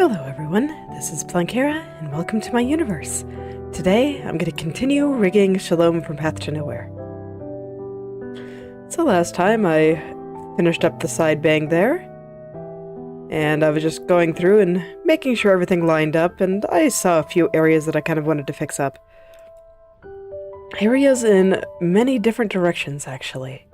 Hello everyone, this is Plankera, and welcome to my universe. Today, I'm going to continue rigging Shalom from Path to Nowhere. So last time, I finished up the side bang there, and I was just going through and making sure everything lined up, and I saw a few areas that I kind of wanted to fix up. Areas in many different directions, actually.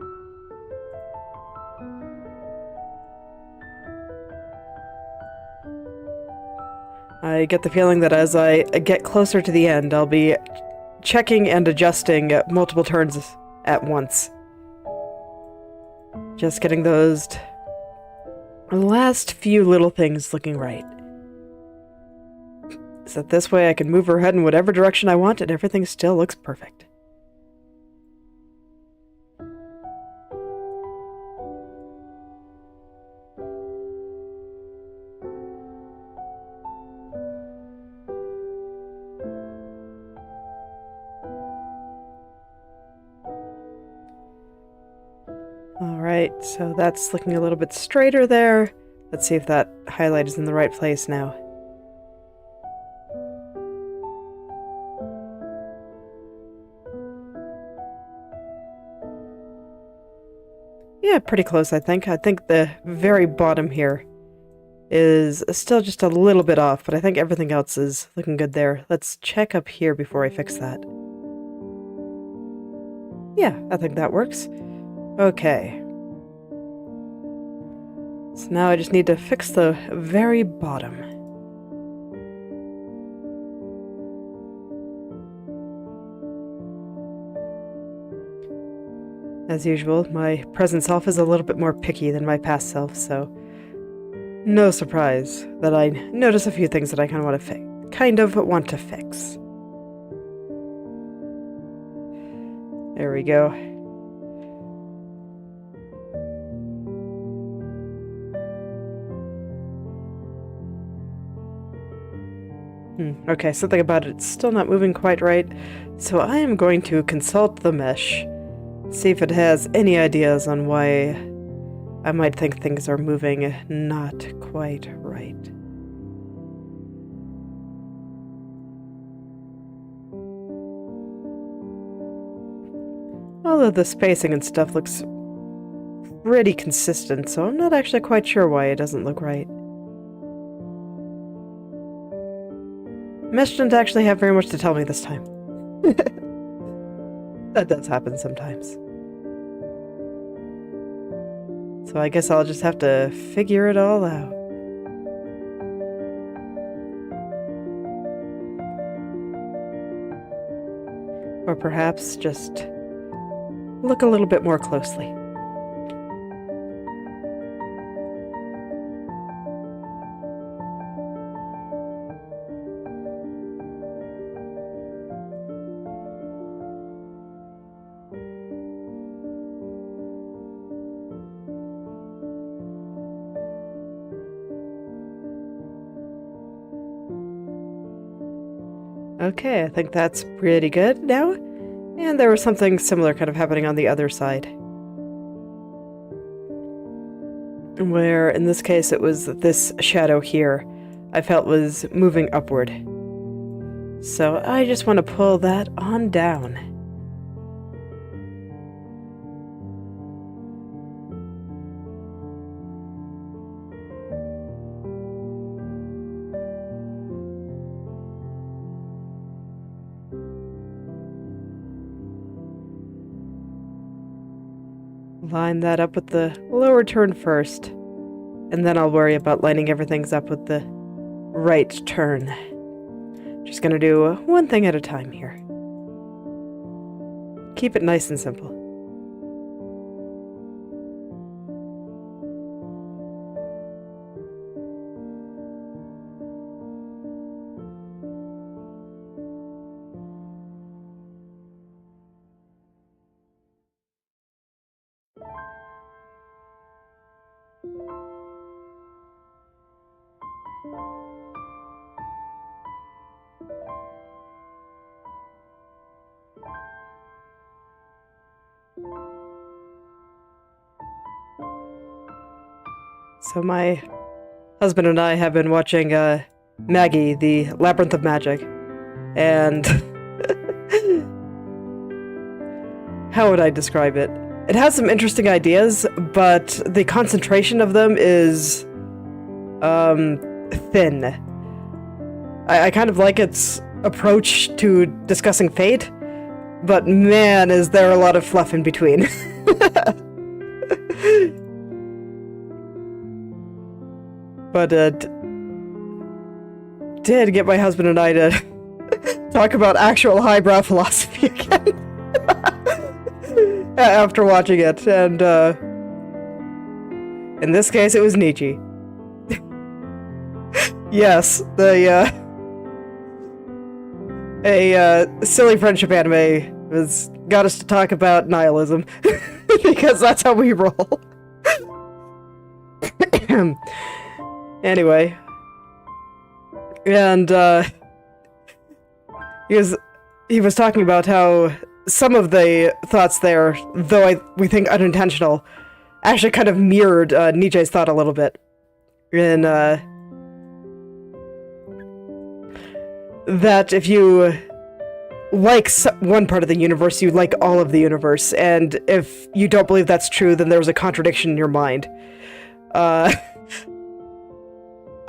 I get the feeling that as I get closer to the end, I'll be checking and adjusting multiple turns at once. Just getting those last few little things looking right. So that this way I can move her head in whatever direction I want and everything still looks perfect. Alright, so that's looking a little bit straighter there. Let's see if that highlight is in the right place now. Yeah, pretty close, I think. I think the very bottom here is still just a little bit off, but I think everything else is looking good there. Let's check up here before I fix that. Yeah, I think that works. Okay. So now I just need to fix the very bottom. As usual, my present self is a little bit more picky than my past self, so no surprise that I notice a few things that I kind of want to fix. There we go. Okay, something about it's still not moving quite right, so I am going to consult the mesh, see if it has any ideas on why I might think things are moving not quite right. Although the spacing and stuff looks pretty consistent, so I'm not actually quite sure why it doesn't look right. Mesh didn't actually have very much to tell me this time. That does happen sometimes. So I guess I'll just have to figure it all out. Or perhaps just look a little bit more closely. Okay, I think that's pretty good now. And there was something similar kind of happening on the other side. Where, in this case, it was this shadow here I felt was moving upward. So I just want to pull that on down. Line that up with the lower turn first, and then I'll worry about lining everything up with the right turn. Just gonna do one thing at a time here. Keep it nice and simple. So my husband and I have been watching Maggie, the Labyrinth of Magic, and how would I describe it? It has some interesting ideas, but the concentration of them is thin. I kind of like its approach to discussing fate, but man, is there a lot of fluff in between. But it did get my husband and I to talk about actual highbrow philosophy again. After watching it, and in this case it was Nietzsche. Yes, a silly friendship anime got us to talk about nihilism, because that's how we roll. Anyway, and he was talking about how some of the thoughts there, though we think unintentional, actually kind of mirrored Nietzsche's thought a little bit. In that if you like one part of the universe, you like all of the universe, and if you don't believe that's true, then there's a contradiction in your mind.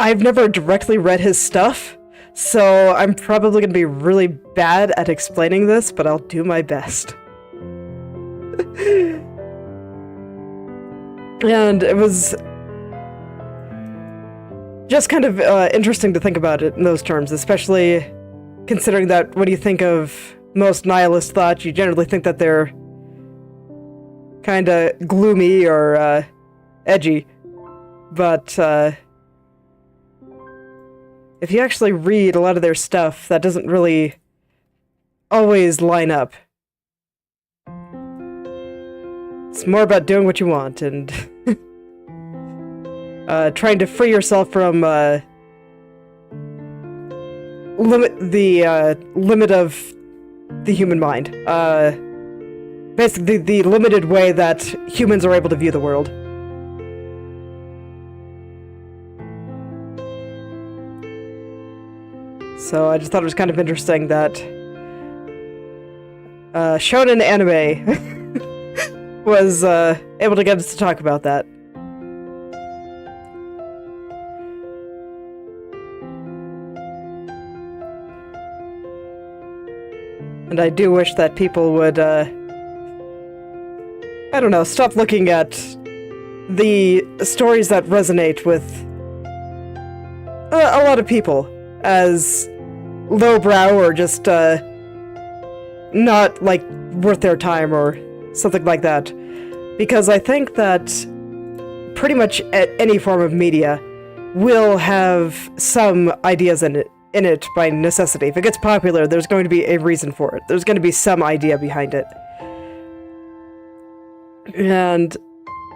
I've never directly read his stuff, so I'm probably going to be really bad at explaining this, but I'll do my best. And it was just kind of interesting to think about it in those terms, especially considering that when you think of most nihilist thoughts, you generally think that they're kind of gloomy or edgy. But if you actually read a lot of their stuff, that doesn't really always line up. It's more about doing what you want and trying to free yourself from the limit of the human mind. Basically, the limited way that humans are able to view the world. So I just thought it was kind of interesting that shonen anime was able to get us to talk about that. And I do wish that people would, I don't know, stop looking at the stories that resonate with a lot of people as lowbrow or just not, like, worth their time or something like that. Because I think that pretty much any form of media will have some ideas in it by necessity. If it gets popular, there's going to be a reason for it. There's going to be some idea behind it. And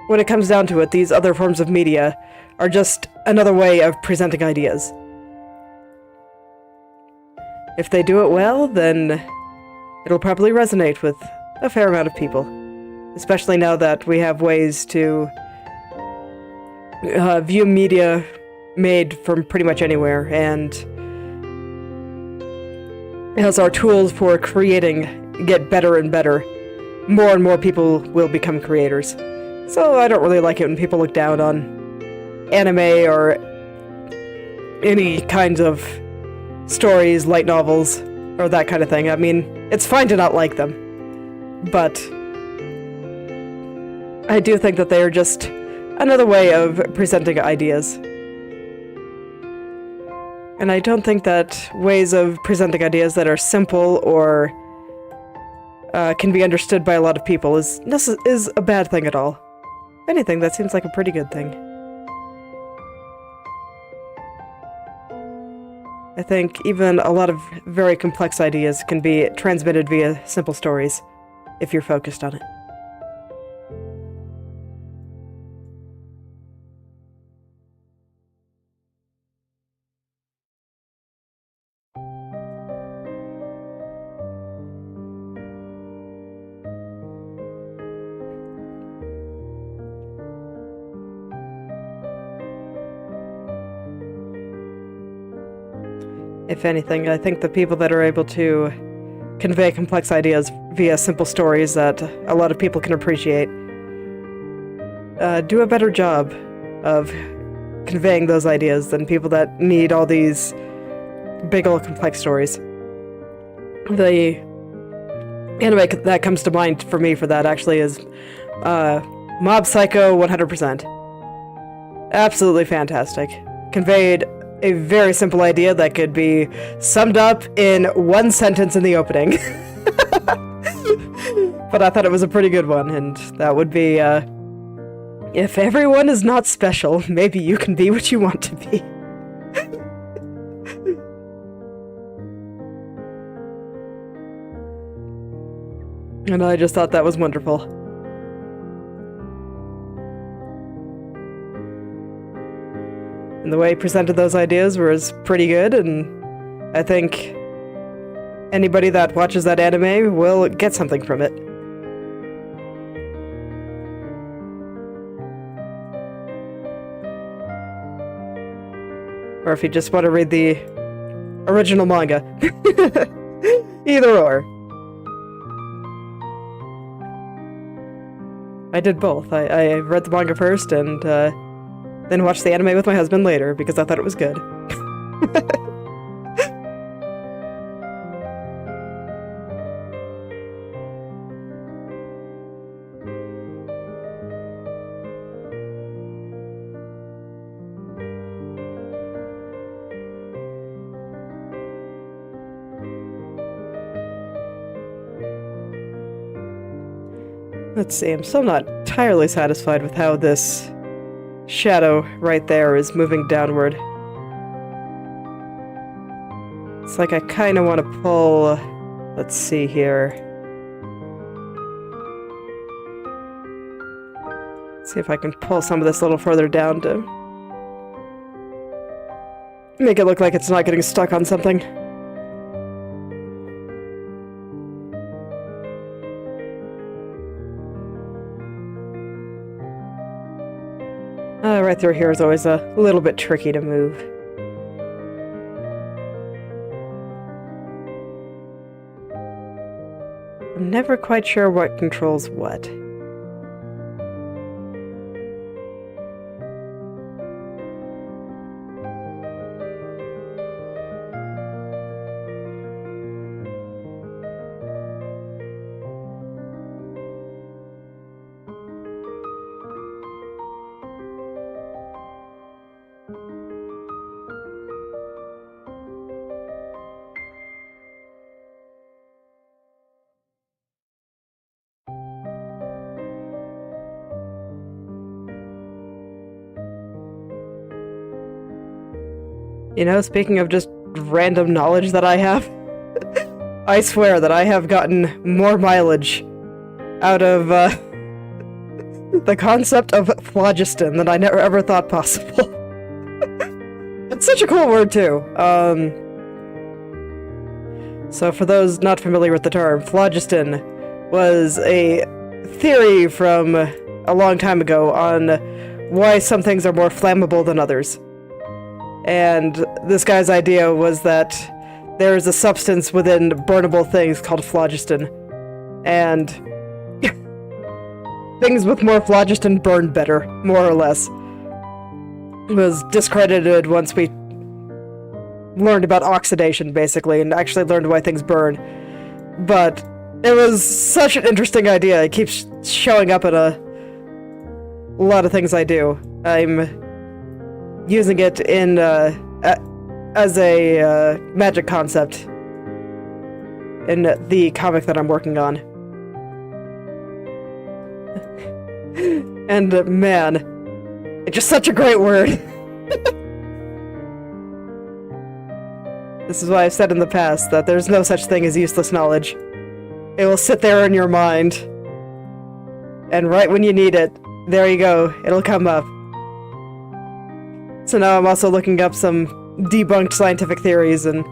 when it comes down to it, these other forms of media are just another way of presenting ideas. If they do it well, then it'll probably resonate with a fair amount of people. Especially now that we have ways to view media made from pretty much anywhere, and as our tools for creating get better and better, more and more people will become creators. So I don't really like it when people look down on anime or any kinds of stories, light novels, or that kind of thing. I mean, it's fine to not like them, but I do think that they are just another way of presenting ideas. And I don't think that ways of presenting ideas that are simple or can be understood by a lot of people is a bad thing at all. If anything, that seems like a pretty good thing. I think even a lot of very complex ideas can be transmitted via simple stories, if you're focused on it. If anything, I think the people that are able to convey complex ideas via simple stories that a lot of people can appreciate do a better job of conveying those ideas than people that need all these big old complex stories. The anime that comes to mind for me for that actually is Mob Psycho 100%. Absolutely fantastic. Conveyed a very simple idea that could be summed up in one sentence in the opening. But I thought it was a pretty good one, and that would be, if everyone is not special, maybe you can be what you want to be. And I just thought that was wonderful. And the way he presented those ideas was pretty good, and I think anybody that watches that anime will get something from it. Or if you just want to read the original manga. Either or. I did both. I read the manga first and then watched the anime with my husband later because I thought it was good. Let's see, I'm still not entirely satisfied with how this shadow right there is moving downward. It's like I kind of want to pull... Let's see here. Let's see if I can pull some of this a little further down to make it look like it's not getting stuck on something. Right through here is always a little bit tricky to move. I'm never quite sure what controls what. You know, speaking of just random knowledge that I have, I swear that I have gotten more mileage out of the concept of phlogiston than I never ever thought possible. It's such a cool word, too. So for those not familiar with the term, phlogiston was a theory from a long time ago on why some things are more flammable than others. And this guy's idea was that there is a substance within burnable things called phlogiston. And things with more phlogiston burn better, more or less. It was discredited once we learned about oxidation, basically, and actually learned why things burn. But it was such an interesting idea. It keeps showing up in a lot of things I do. I'm using it in as a magic concept in the comic that I'm working on. And man, it's just such a great word. This is why I've said in the past that there's no such thing as useless knowledge. It will sit there in your mind, and right when you need it, there you go, it'll come up. So now I'm also looking up some debunked scientific theories and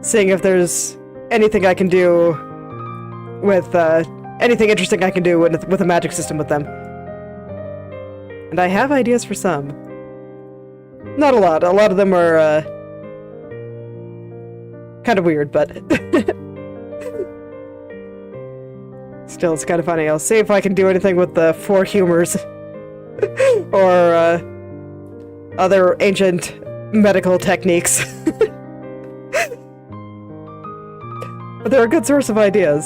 seeing if there's anything I can do with, anything interesting I can do with a magic system with them. And I have ideas for some. Not a lot. A lot of them are, kind of weird, but still, it's kind of funny. I'll see if I can do anything with the four humors or other ancient medical techniques. But they're a good source of ideas.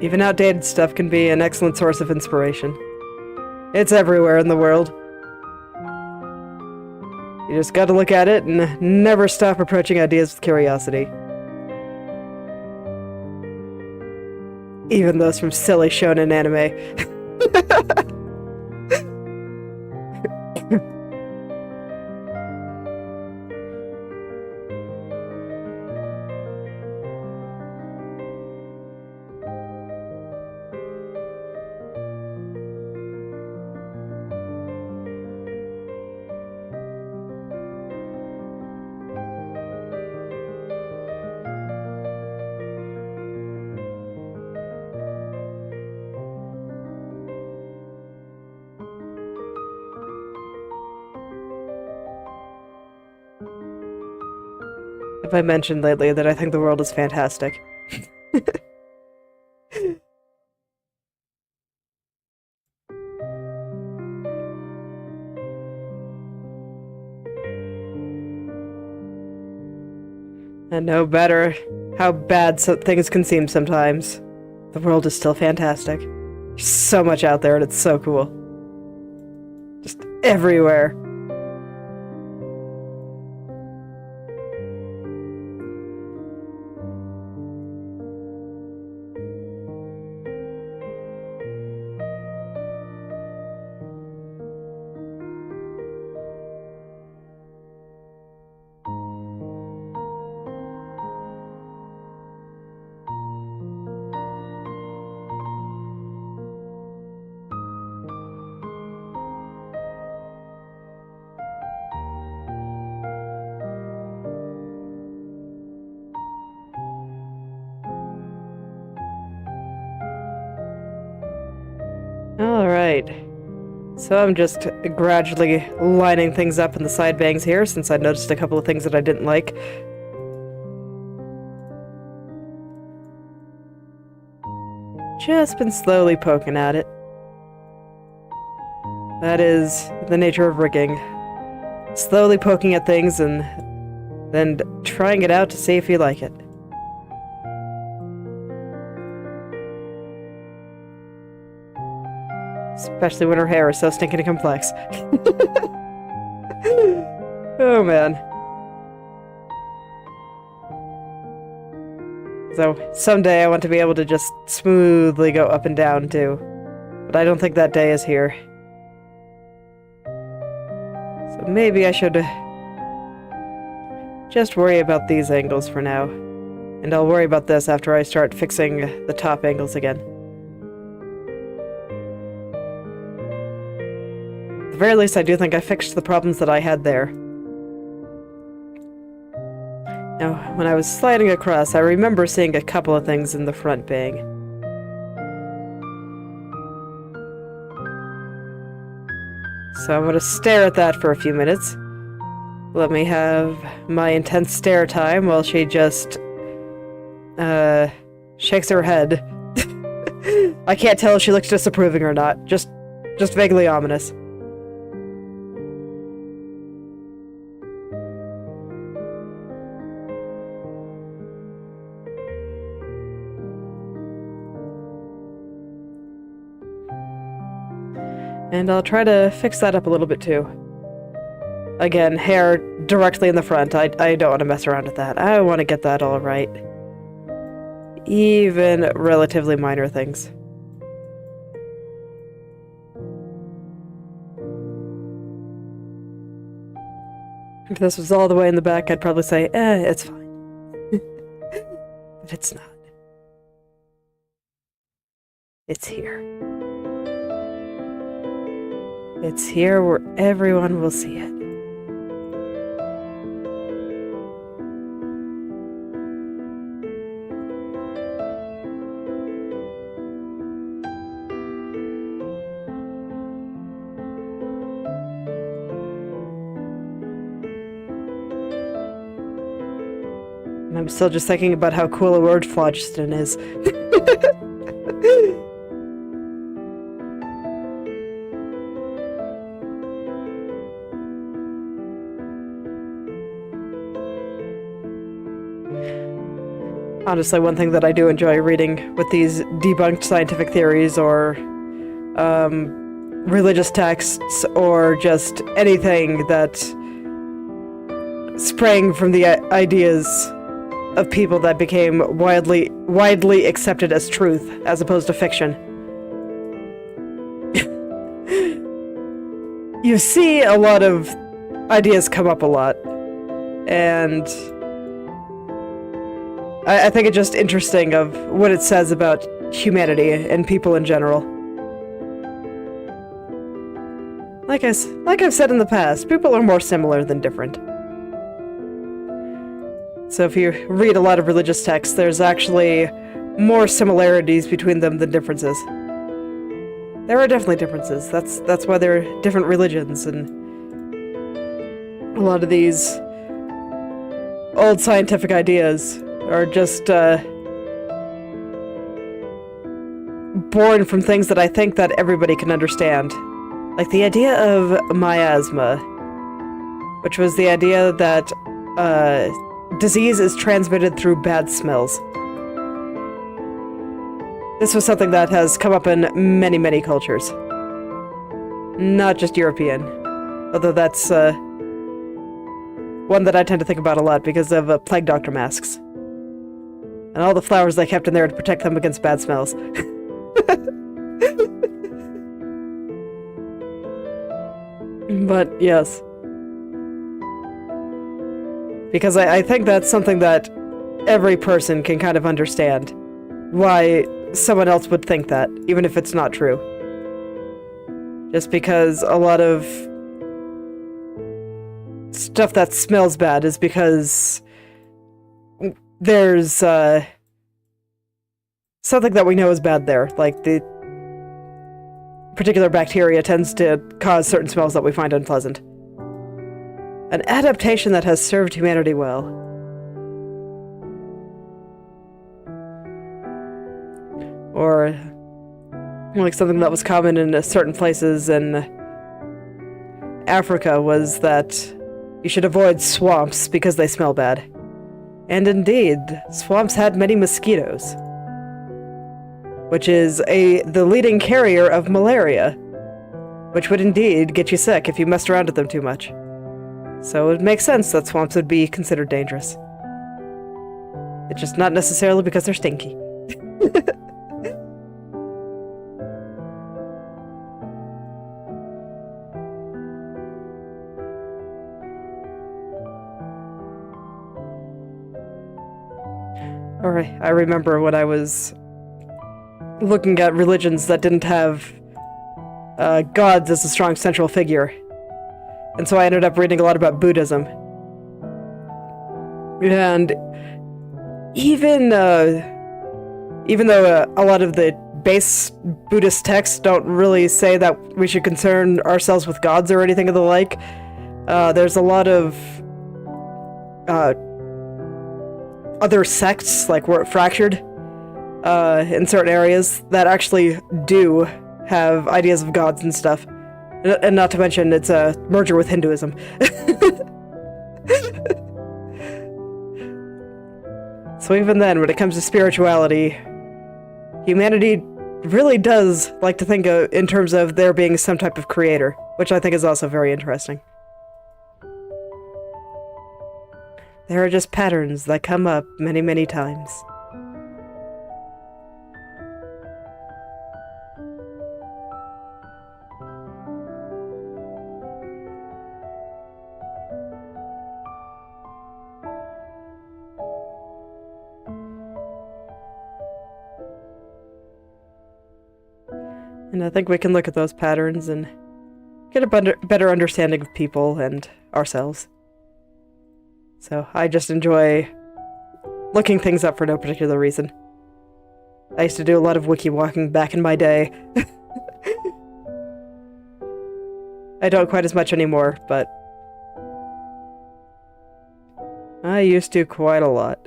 Even outdated stuff can be an excellent source of inspiration. It's everywhere in the world. You just gotta look at it and never stop approaching ideas with curiosity. Even those from silly shonen anime. Have I mentioned lately that I think the world is fantastic? And no matter how bad things can seem sometimes, the world is still fantastic. There's so much out there and it's so cool. Just everywhere. Alright, so I'm just gradually lining things up in the side bangs here since I noticed a couple of things that I didn't like. Just been slowly poking at it. That is the nature of rigging. Slowly poking at things and then trying it out to see if you like it. Especially when her hair is so stinking complex. Oh man. So, someday I want to be able to just smoothly go up and down too. But I don't think that day is here. So maybe I should just worry about these angles for now. And I'll worry about this after I start fixing the top angles again. At the very least, I do think I fixed the problems that I had there. Now, when I was sliding across, I remember seeing a couple of things in the front bang. So I'm going to stare at that for a few minutes. Let me have my intense stare time while she just shakes her head. I can't tell if she looks disapproving or not, just vaguely ominous. And I'll try to fix that up a little bit too. Again, hair directly in the front. I don't want to mess around with that. I want to get that all right. Even relatively minor things. If this was all the way in the back, I'd probably say, it's fine. But it's not. It's here. It's here where everyone will see it. I'm still just thinking about how cool a word phlogiston is. Honestly, one thing that I do enjoy reading with these debunked scientific theories or religious texts or just anything that sprang from the ideas of people that became widely accepted as truth as opposed to fiction. You see a lot of ideas come up a lot, and I think it's just interesting of what it says about humanity and people in general. Like I've said in the past, people are more similar than different. So if you read a lot of religious texts, there's actually more similarities between them than differences. There are definitely differences. That's why there are different religions, and a lot of these old scientific ideas are just born from things that I think that everybody can understand. Like the idea of miasma, which was the idea that disease is transmitted through bad smells. This was something that has come up in many, many cultures. Not just European. Although that's one that I tend to think about a lot because of plague doctor masks. And all the flowers they kept in there to protect them against bad smells. But, yes. Because I think that's something that every person can kind of understand. Why someone else would think that, even if it's not true. Just because a lot of stuff that smells bad is because there's something that we know is bad there. Like the particular bacteria tends to cause certain smells that we find unpleasant. An adaptation that has served humanity well. Or like something that was common in certain places in Africa was that you should avoid swamps because they smell bad. And indeed, swamps had many mosquitoes, which is the leading carrier of malaria, which would indeed get you sick if you messed around with them too much. So it makes sense that swamps would be considered dangerous. It's just not necessarily because they're stinky. Or I remember when I was looking at religions that didn't have gods as a strong central figure. And so I ended up reading a lot about Buddhism. And even though a lot of the base Buddhist texts don't really say that we should concern ourselves with gods or anything of the like, there's a lot of other sects, like we're fractured in certain areas, that actually do have ideas of gods and stuff. And not to mention, it's a merger with Hinduism. So even then, when it comes to spirituality, humanity really does like to think in terms of there being some type of creator, which I think is also very interesting. There are just patterns that come up many, many times. And I think we can look at those patterns and get a better understanding of people and ourselves. So I just enjoy looking things up for no particular reason. I used to do a lot of wiki walking back in my day. I don't quite as much anymore, but I used to quite a lot.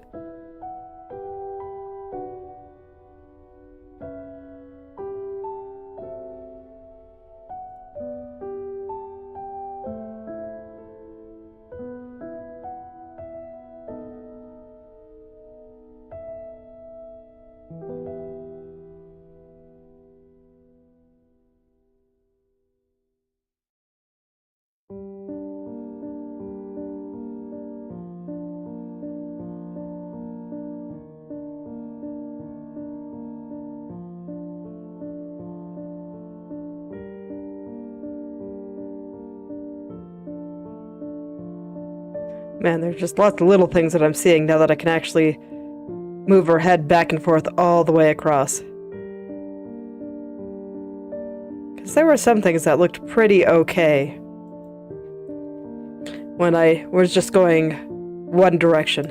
Man, there's just lots of little things that I'm seeing now that I can actually move her head back and forth all the way across. Because there were some things that looked pretty okay when I was just going one direction.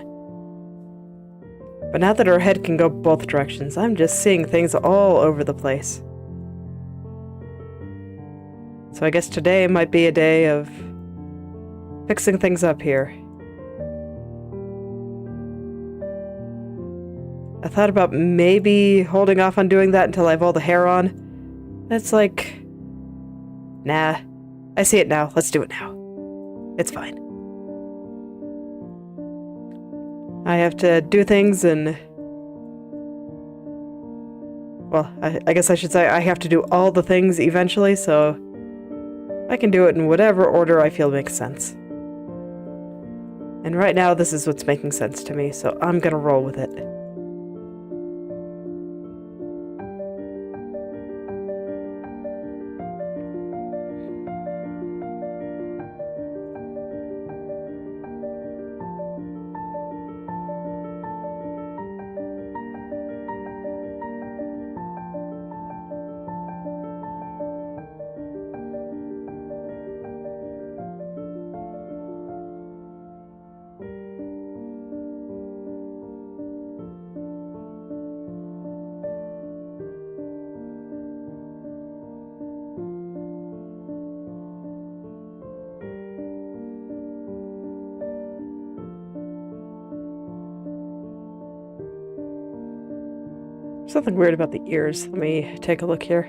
But now that her head can go both directions, I'm just seeing things all over the place. So I guess today might be a day of fixing things up here. I thought about maybe holding off on doing that until I have all the hair on. It's like, nah, I see it now. Let's do it now. It's fine. I have to do things and... well, I guess I should say I have to do all the things eventually, so I can do it in whatever order I feel makes sense. And right now, this is what's making sense to me, so I'm gonna roll with it. Something weird about the ears. Let me take a look here.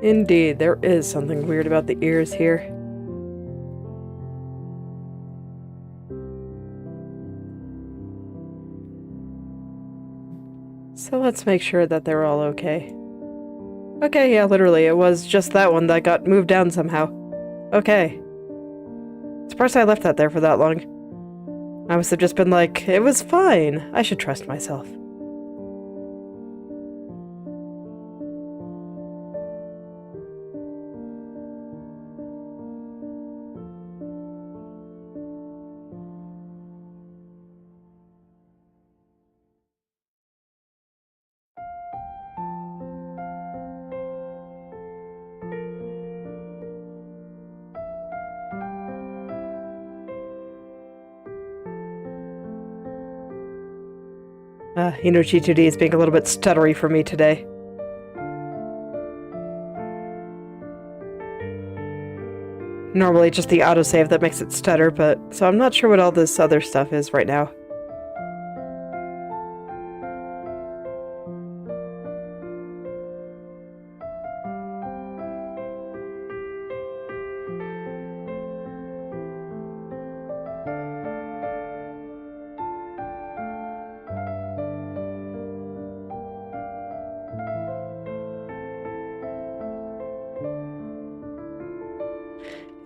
Indeed, there is something weird about the ears here. So let's make sure that they're all okay. Okay, yeah, literally, it was just that one that got moved down somehow. Okay. Surprised I left that there for that long. I must have just been like, it was fine. I should trust myself. Inochi2D is being a little bit stuttery for me today. Normally just the autosave that makes it stutter, but so I'm not sure what all this other stuff is right now.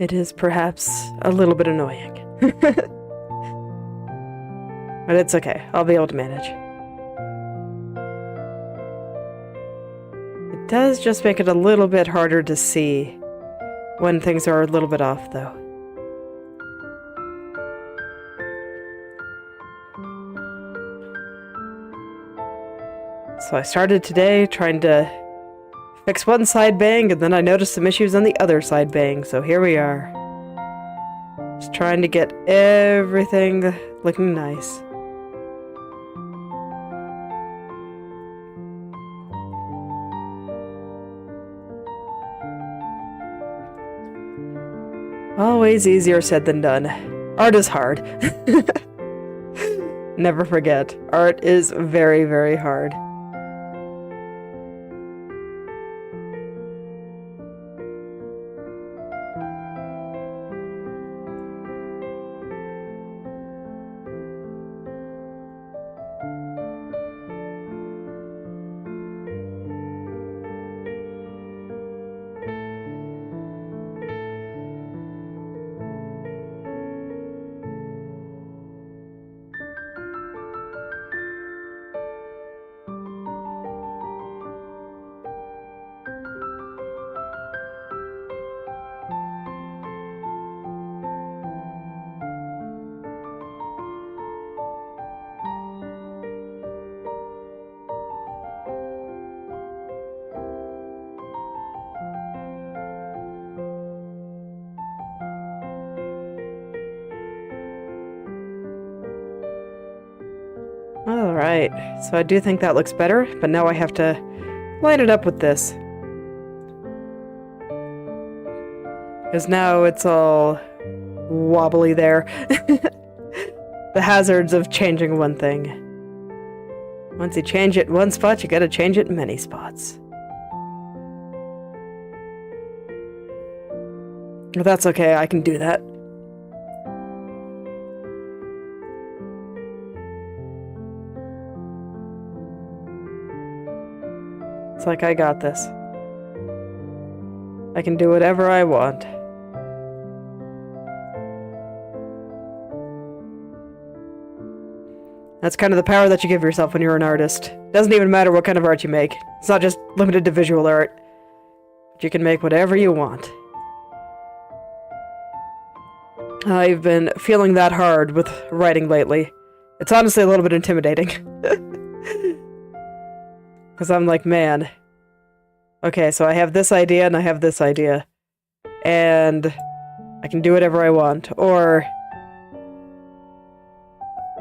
It is perhaps a little bit annoying. But it's okay. I'll be able to manage. It does just make it a little bit harder to see when things are a little bit off, though. So I started today trying to fix one side bang, and then I noticed some issues on the other side bang, so here we are. Just trying to get everything looking nice. Always easier said than done. Art is hard. Never forget, art is very, very hard. Alright, so I do think that looks better, but now I have to line it up with this. Because now it's all wobbly there. The hazards of changing one thing. Once you change it in one spot, you gotta change it in many spots. But that's okay, I can do that. It's like I got this. I can do whatever I want. That's kind of the power that you give yourself when you're an artist. Doesn't even matter what kind of art you make. It's not just limited to visual art. But you can make whatever you want. I've been feeling that hard with writing lately. It's honestly a little bit intimidating. Because I'm like, man. Okay, so I have this idea and I have this idea. And I can do whatever I want. Or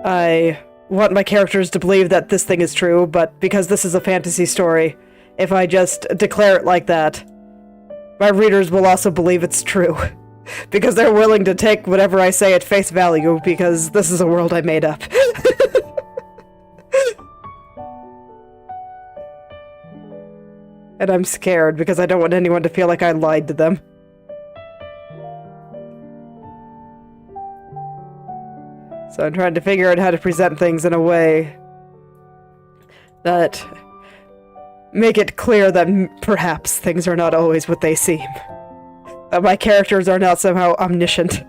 I want my characters to believe that this thing is true, but because this is a fantasy story, if I just declare it like that, my readers will also believe it's true. Because they're willing to take whatever I say at face value, because this is a world I made up. And I'm scared, because I don't want anyone to feel like I lied to them. So I'm trying to figure out how to present things in a way that make it clear that perhaps things are not always what they seem. That my characters are not somehow omniscient.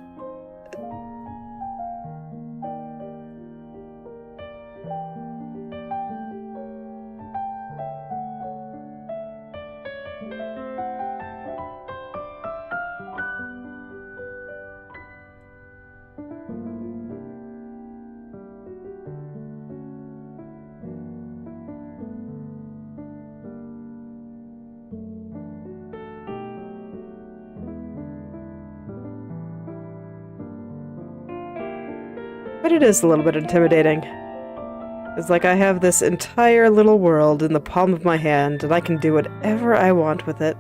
But it is a little bit intimidating. It's like I have this entire little world in the palm of my hand, and I can do whatever I want with it.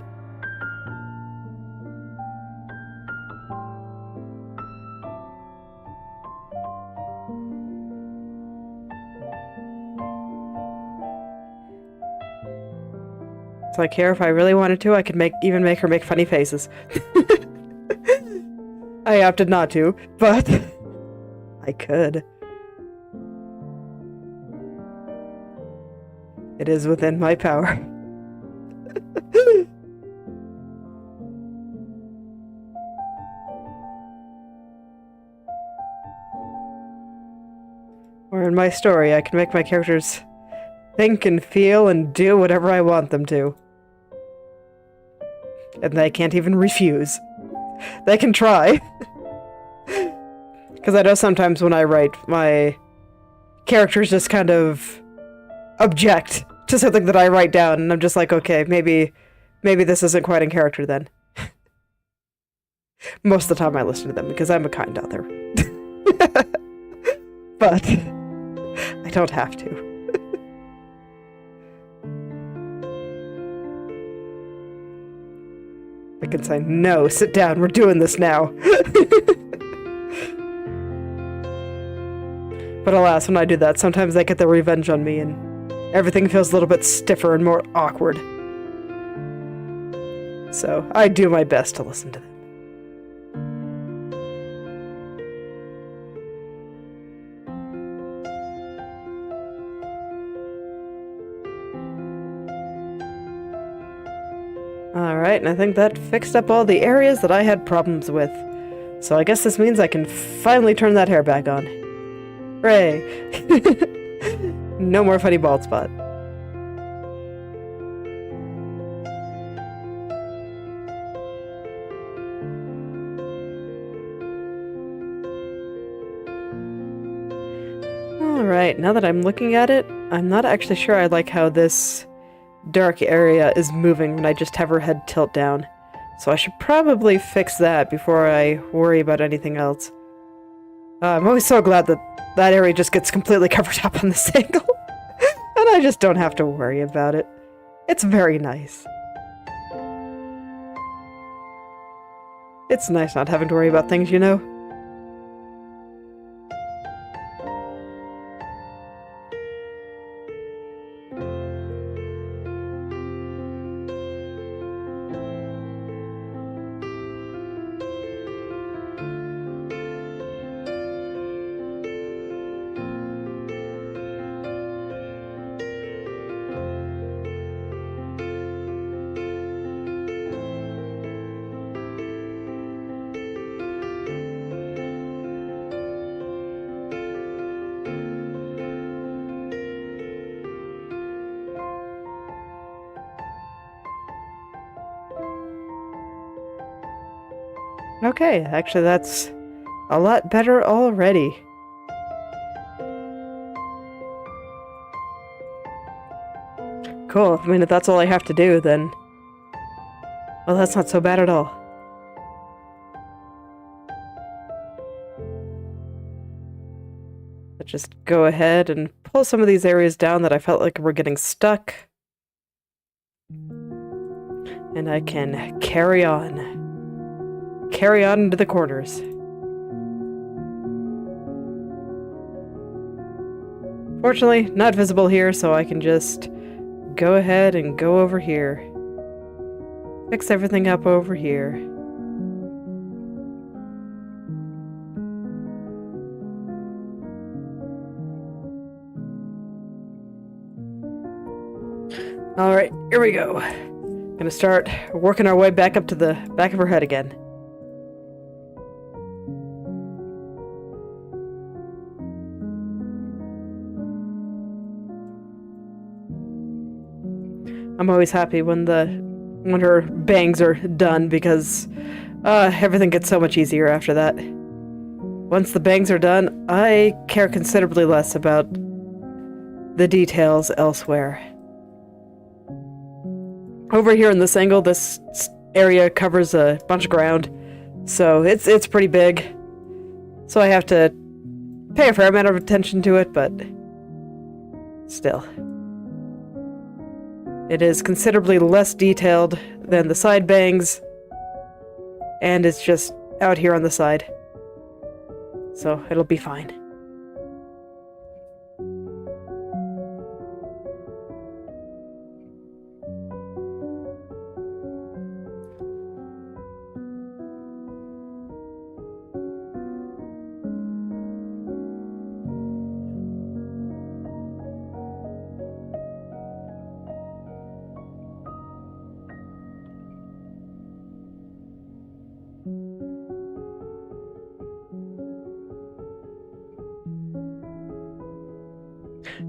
It's like here, if I really wanted to, I could even make her make funny faces. I opted not to, but I could. It is within my power. Or in my story, I can make my characters think and feel and do whatever I want them to. And they can't even refuse. They can try. Because I know sometimes when I write, my characters just kind of object to something that I write down, and I'm just like, okay, maybe this isn't quite in character then. Most of the time I listen to them, because I'm a kind author. But I don't have to. I can say, no, sit down, we're doing this now. But alas, when I do that, sometimes they get their revenge on me, and everything feels a little bit stiffer and more awkward. So, I do my best to listen to them. Alright, and I think that fixed up all the areas that I had problems with. So I guess this means I can finally turn that hair back on. Hooray! No more funny bald spot. Alright, now that I'm looking at it, I'm not actually sure I like how this dark area is moving when I just have her head tilt down. So I should probably fix that before I worry about anything else. I'm always so glad that that area just gets completely covered up on this angle. And I just don't have to worry about it. It's very nice. It's nice not having to worry about things, you know? Okay, actually that's a lot better already. Cool, I mean if that's all I have to do then... well, that's not so bad at all. Let's just go ahead and pull some of these areas down that I felt like were getting stuck. And I can carry on. Carry on into the corners. Fortunately, not visible here, so I can just go ahead and go over here. Fix everything up over here. Alright, here we go. Gonna start working our way back up to the back of her head again. I'm always happy when her bangs are done because everything gets so much easier after that. Once the bangs are done, I care considerably less about the details elsewhere. Over here in this angle, this area covers a bunch of ground, so it's pretty big. So I have to pay a fair amount of attention to it, but still. It is considerably less detailed than the side bangs, and it's just out here on the side. So it'll be fine.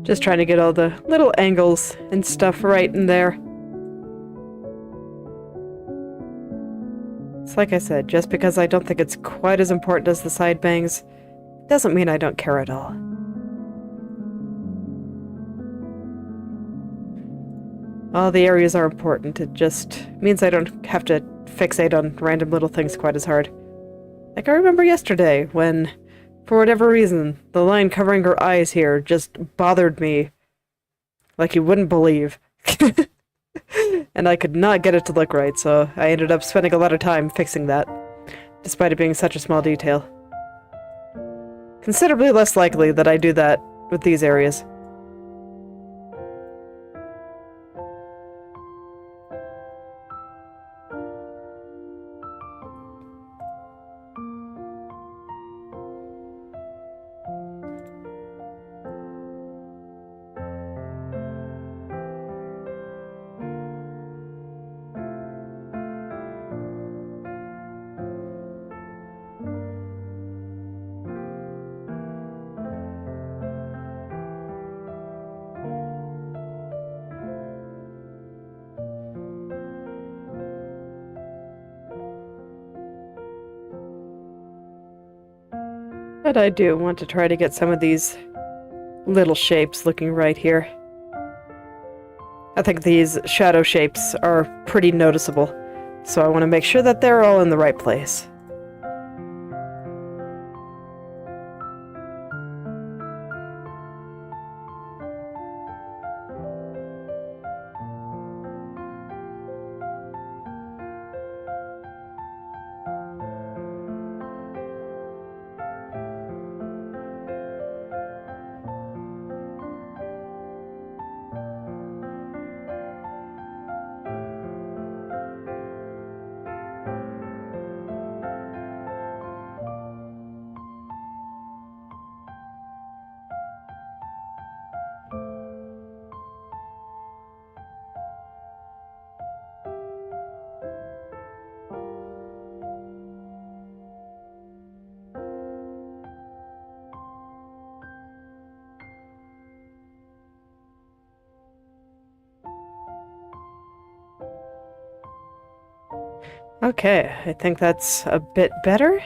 Just trying to get all the little angles and stuff right in there. It's like I said, just because I don't think it's quite as important as the side bangs, doesn't mean I don't care at all. All the areas are important, it just means I don't have to fixate on random little things quite as hard. Like I remember yesterday when, for whatever reason, the line covering her eyes here just bothered me like you wouldn't believe. And I could not get it to look right, so I ended up spending a lot of time fixing that, despite it being such a small detail. Considerably less likely that I do that with these areas. But I do want to try to get some of these little shapes looking right here. I think these shadow shapes are pretty noticeable, so I want to make sure that they're all in the right place. Okay, I think that's a bit better.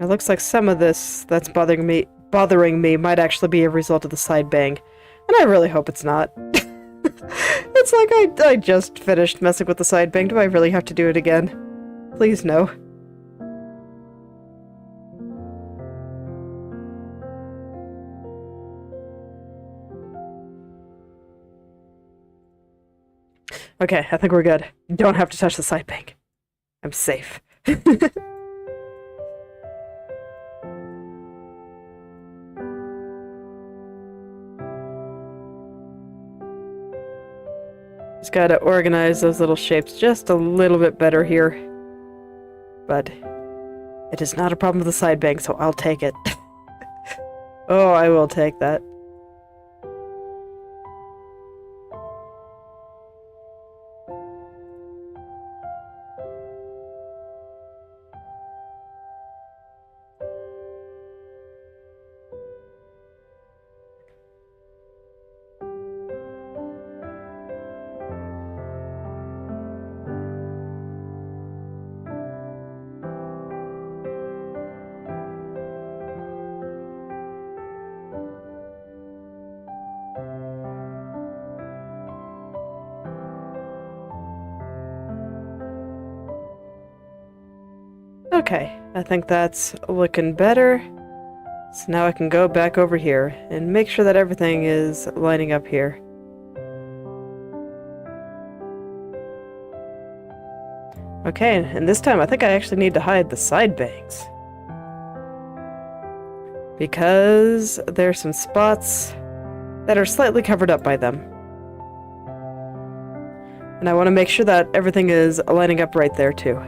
It looks like some of this that's bothering me might actually be a result of the side bang. And I really hope it's not. It's like I just finished messing with the side bang. Do I really have to do it again? Please no. Okay, I think we're good. Don't have to touch the side bang. I'm safe. Just gotta organize those little shapes just a little bit better here. But it is not a problem with the side bang, so I'll take it. Oh, I will take that. Okay, I think that's looking better. So now I can go back over here and make sure that everything is lining up here. Okay, and this time I think I actually need to hide the side bangs. Because there's some spots that are slightly covered up by them. And I want to make sure that everything is lining up right there too.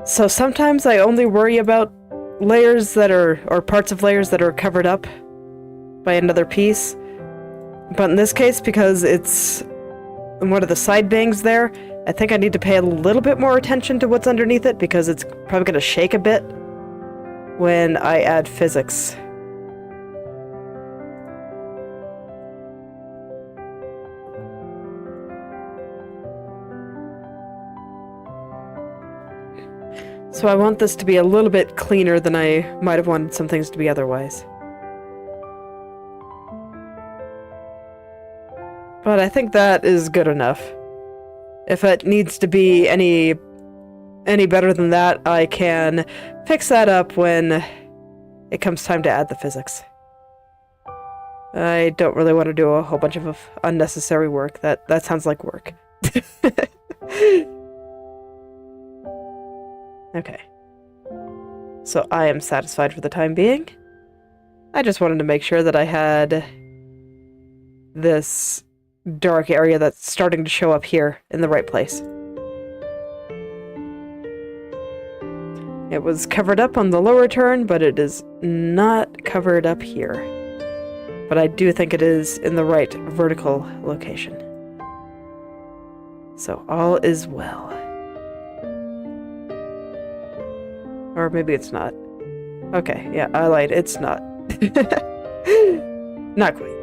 So sometimes I only worry about layers that are, or parts of layers that are covered up by another piece. But in this case, because it's one of the side bangs there, I think I need to pay a little bit more attention to what's underneath it because it's probably going to shake a bit when I add physics. So I want this to be a little bit cleaner than I might have wanted some things to be otherwise. But I think that is good enough. If it needs to be any better than that, I can fix that up when it comes time to add the physics. I don't really want to do a whole bunch of unnecessary work. That sounds like work. Okay. So I am satisfied for the time being. I just wanted to make sure that I had this dark area that's starting to show up here in the right place. It was covered up on the lower turn, but it is not covered up here. But I do think it is in the right vertical location. So all is well. Or maybe it's not. Okay, yeah, I lied. It's not. Not quite.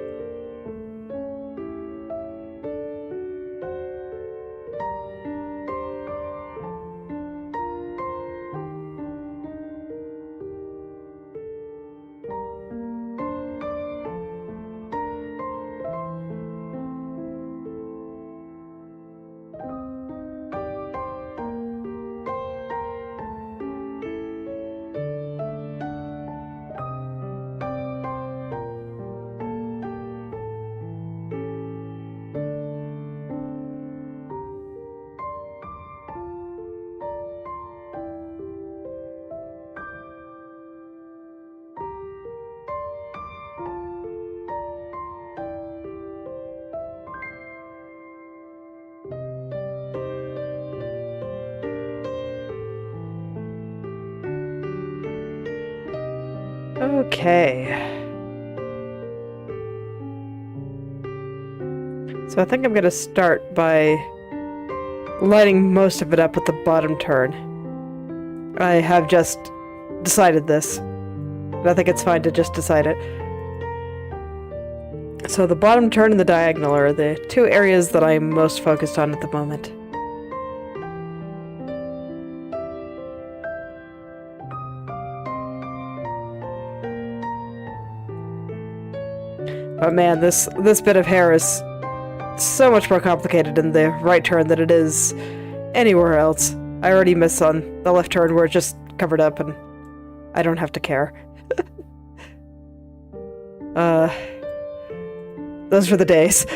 Okay. So I think I'm going to start by lighting most of it up with the bottom turn. I have just decided this. And I think it's fine to just decide it. So the bottom turn and the diagonal are the two areas that I'm most focused on at the moment. But man, this bit of hair is so much more complicated in the right turn than it is anywhere else. I already miss on the left turn where it's just covered up and I don't have to care. Those were the days.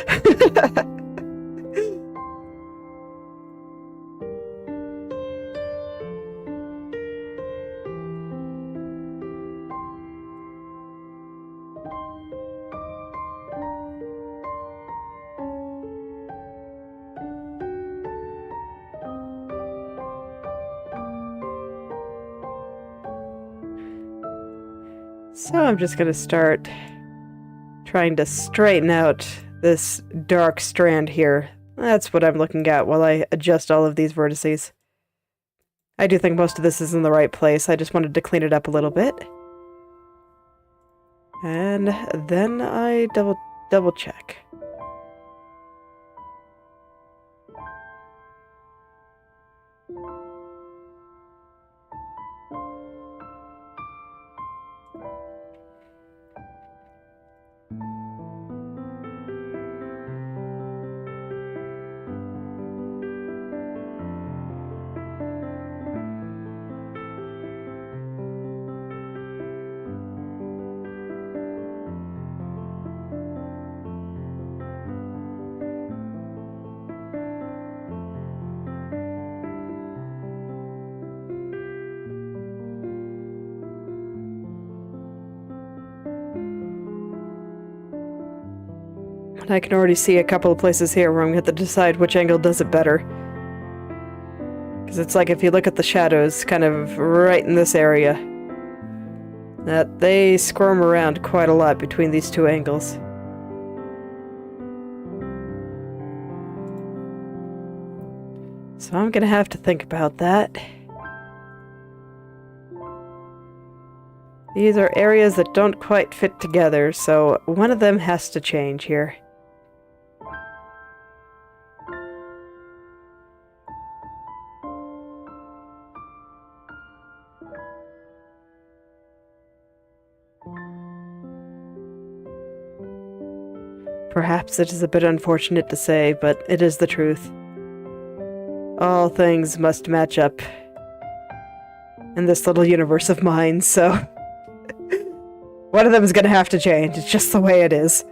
So I'm just gonna start trying to straighten out this dark strand here. That's what I'm looking at while I adjust all of these vertices. I do think most of this is in the right place. I just wanted to clean it up a little bit. And then I double check. I can already see a couple of places here where I'm going to have to decide which angle does it better. Because it's like if you look at the shadows kind of right in this area, that they squirm around quite a lot between these two angles. So I'm going to have to think about that. These are areas that don't quite fit together, so one of them has to change here. Perhaps it is a bit unfortunate to say, but it is the truth. All things must match up in this little universe of mine, so one of them is going to have to change. It's just the way it is.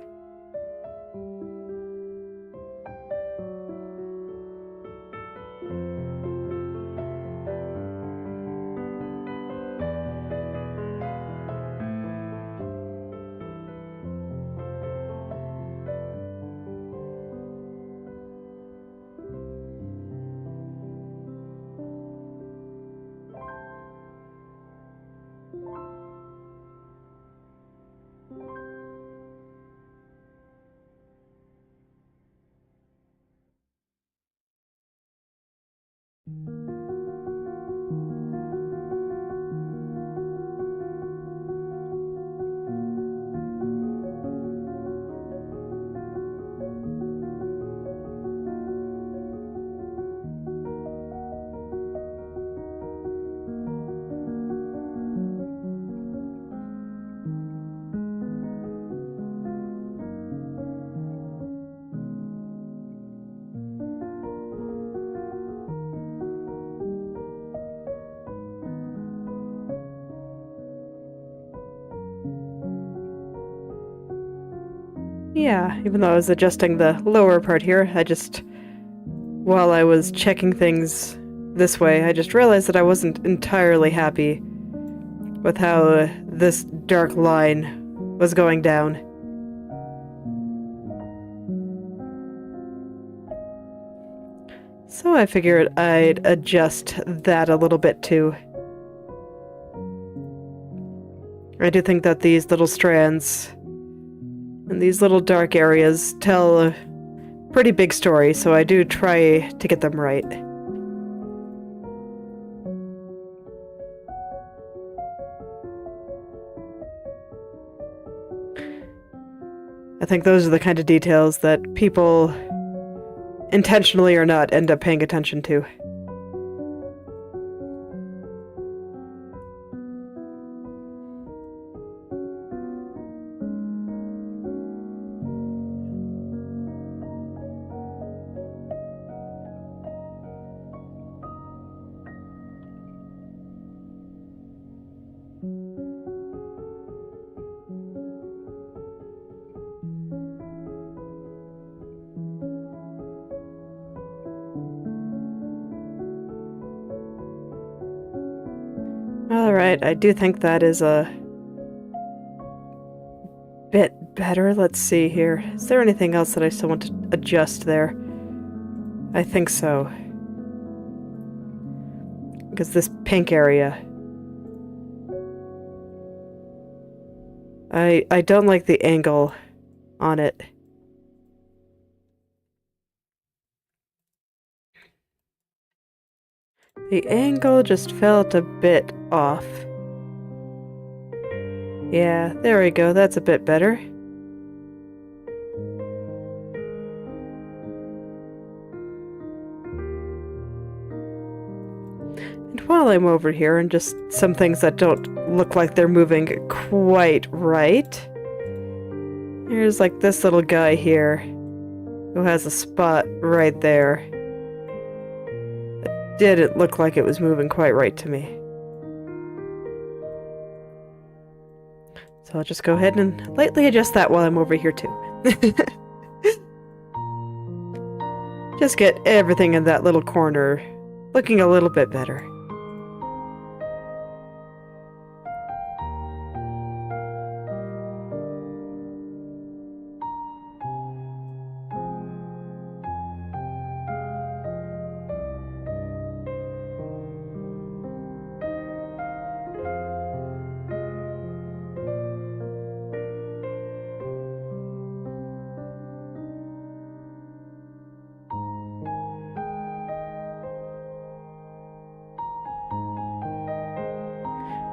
Yeah, even though I was adjusting the lower part here, while I was checking things this way, I just realized that I wasn't entirely happy with how this dark line was going down. So I figured I'd adjust that a little bit too. I do think that these little strands and these little dark areas tell a pretty big story, so I do try to get them right. I think those are the kind of details that people, intentionally or not, end up paying attention to. Alright, I do think that is a bit better. Let's see here. Is there anything else that I still want to adjust there? I think so. Because this pink area... I don't like the angle on it. The angle just felt a bit off. Yeah, there we go. That's a bit better. And while I'm over here, and just some things that don't look like they're moving quite right. Here's like this little guy here, who has a spot right there. It didn't look like it was moving quite right to me. So I'll just go ahead and lightly adjust that while I'm over here too. Just get everything in that little corner looking a little bit better.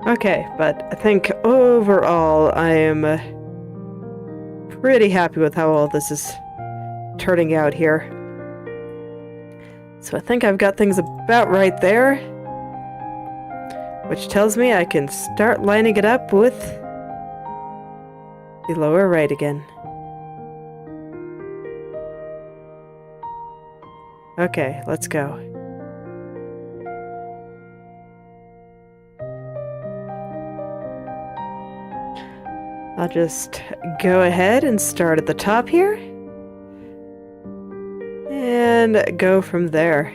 Okay, but I think overall I am pretty happy with how all this is turning out here. So I think I've got things about right there, which tells me I can start lining it up with the lower right again. Okay, let's go. I'll just go ahead and start at the top here. And go from there.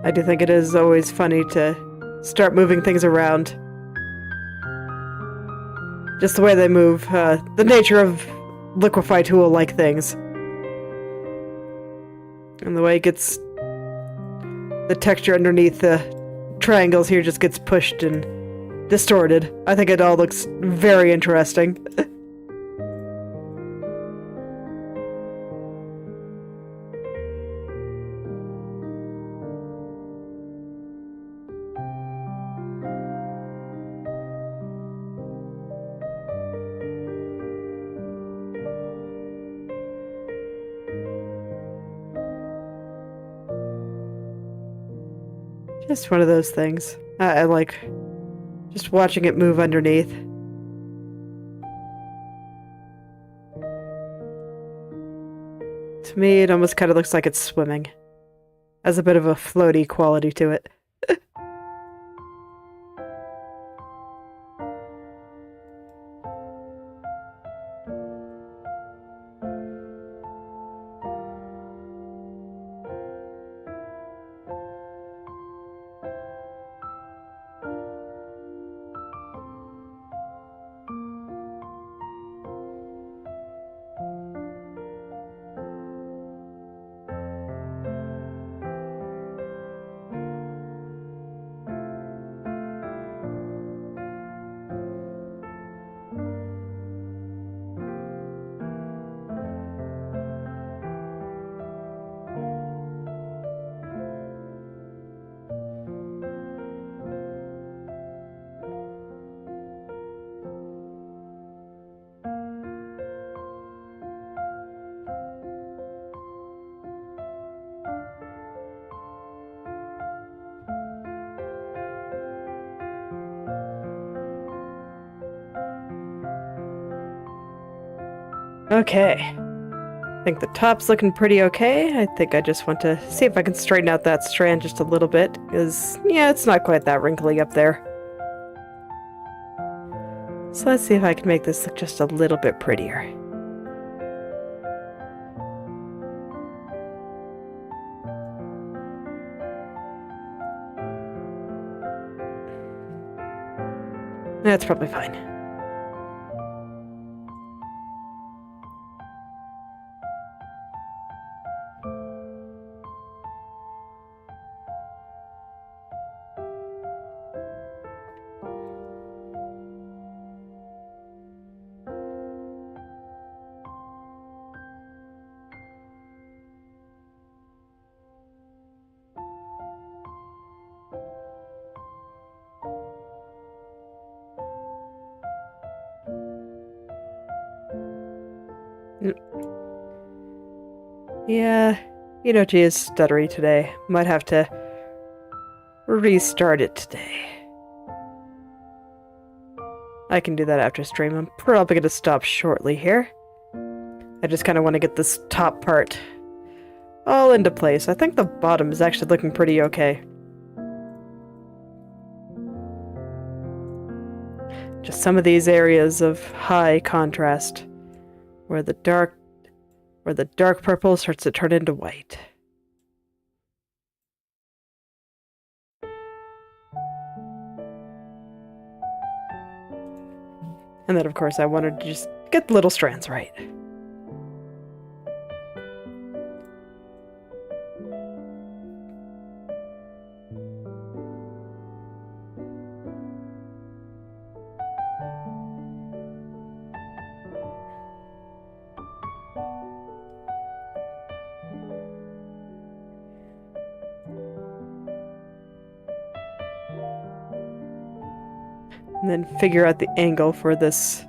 I do think it is always funny to start moving things around. Just the way they move, the nature of liquify tool-like things. And the way it gets... the texture underneath the triangles here just gets pushed and distorted. I think it all looks very interesting. Just one of those things. I like just watching it move underneath. To me, it almost kind of looks like it's swimming. Has a bit of a floaty quality to it. Okay. I think the top's looking pretty okay. I think I just want to see if I can straighten out that strand just a little bit, because, yeah, it's not quite that wrinkly up there. So let's see if I can make this look just a little bit prettier. That's probably fine. Yeah, Inochi is stuttery today. Might have to restart it today. I can do that after stream. I'm probably going to stop shortly here. I just kind of want to get this top part all into place. I think the bottom is actually looking pretty okay. Just some of these areas of high contrast where the dark purple starts to turn into white. And then, of course, I wanted to just get the little strands right. And then figure out the angle for this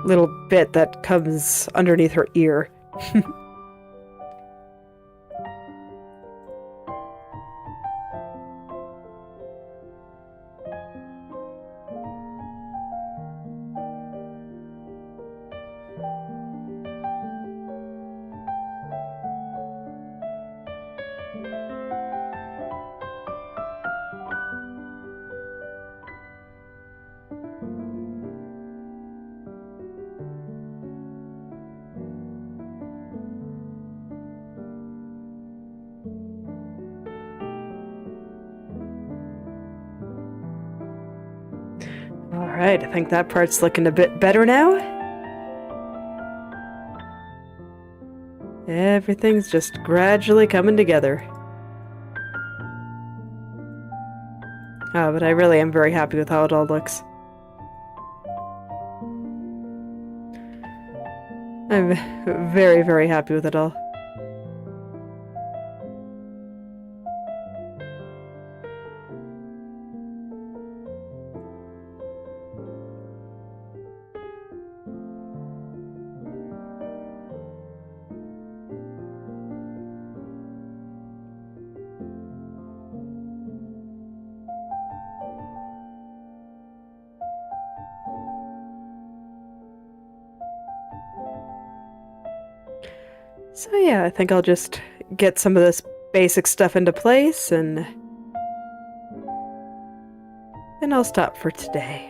little bit that comes underneath her ear. Alright, I think that part's looking a bit better now. Everything's just gradually coming together. Oh, but I really am very happy with how it all looks. I'm very, very happy with it all. So yeah, I think I'll just get some of this basic stuff into place and then I'll stop for today.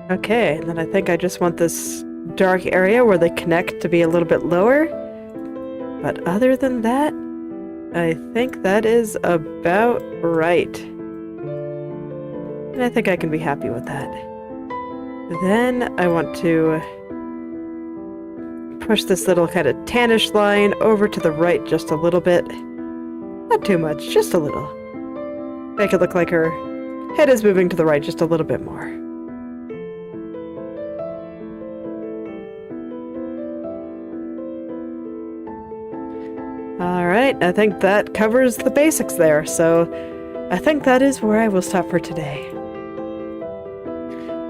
Okay, and then I think I just want this dark area where they connect to be a little bit lower. But other than that, I think that is about right. And I think I can be happy with that. Then I want to push this little kind of tannish line over to the right just a little bit. Not too much, just a little. Make it look like her head is moving to the right just a little bit more. Alright, I think that covers the basics there, so I think that is where I will stop for today.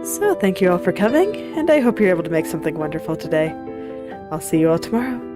So thank you all for coming, and I hope you're able to make something wonderful today. I'll see you all tomorrow.